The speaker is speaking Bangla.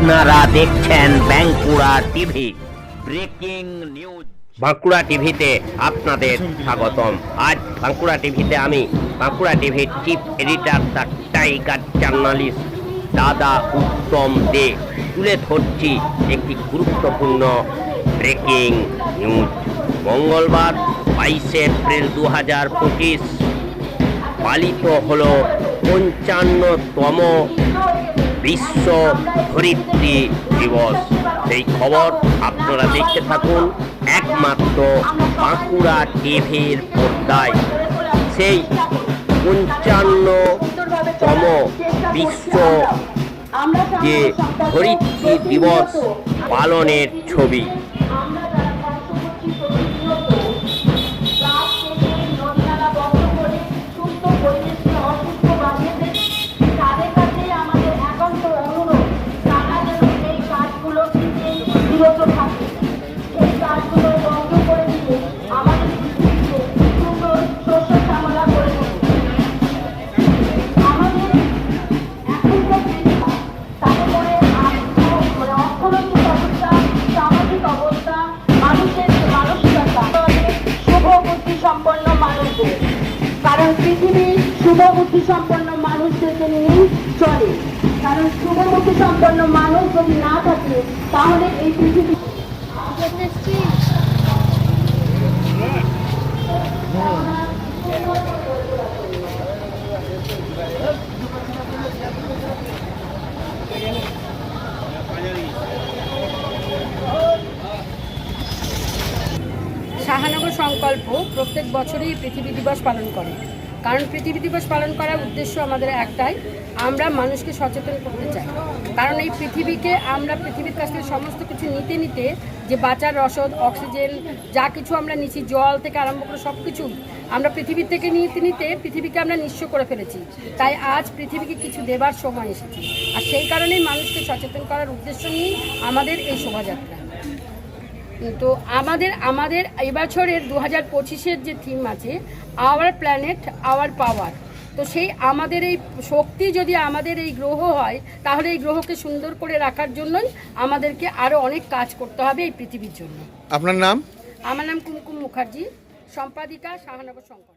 আপনারা দেখছেন Bankura TV breaking news. Bankura টিভিতে আপনাদের স্বাগতম। আজ বাঁকুড়া টিভিতে আমি বাঁকুড়া টিভির chief editor the tiger journalist দাদা উত্তম দে তুলে ধরছি একটি গুরুত্বপূর্ণ ব্রেকিং নিউজ। মঙ্গলবার 22 এপ্রিল 2025 পালিত হলো 55তম বিশ্ব ধরিত্রী দিবস। সেই খবর আপনারা দেখতে থাকুন একমাত্র বাঁকুড়া টিভির পর্দায়। সেই 55তম বিশ্ব যে ধরিত্রী দিবস পালনের ছবি। কারণ পৃথিবী শুভবুদ্ধি সম্পন্ন মানুষদেরকে নিয়েই চলে। কারণ শুভবুদ্ধি সম্পন্ন মানুষ যদি না থাকে তাহলে এই পৃথিবী শাহানগর সংকল্প প্রত্যেক বছরই পৃথিবী দিবস পালন করে। কারণ পৃথিবী দিবস পালন করার উদ্দেশ্য আমাদের একটাই, আমরা মানুষকে সচেতন করতে চাই। কারণ এই পৃথিবীকে আমরা পৃথিবীর কাছ থেকে সমস্ত কিছু নিতে নিতে যে বাঁচার রসদ, অক্সিজেন যা কিছু আমরা নিচ্ছি, জল থেকে আরম্ভ করে সব কিছু আমরা পৃথিবীর থেকে নিতে নিতে পৃথিবীকে আমরা নিঃস্ব করে ফেলেছি। তাই আজ পৃথিবীকে কিছু দেবার সময় এসেছে, আর সেই কারণেই মানুষকে সচেতন করার উদ্দেশ্য নিয়েই আমাদের এই শোভাযাত্রা। তো আমাদের এবছরের 2025-এর যে থিম আছে আওয়ার প্ল্যানেট আওয়ার পাওয়ার। তো সেই আমাদের এই শক্তি যদি আমাদের এই গ্রহ হয়, তাহলে এই গ্রহকে সুন্দর করে রাখার জন্যই আমাদেরকে আরও অনেক কাজ করতে হবে এই পৃথিবীর জন্য। আপনার নাম? আমার নাম কুমকুম মুখার্জি, সম্পাদিকা শাহানগর সংকল্প।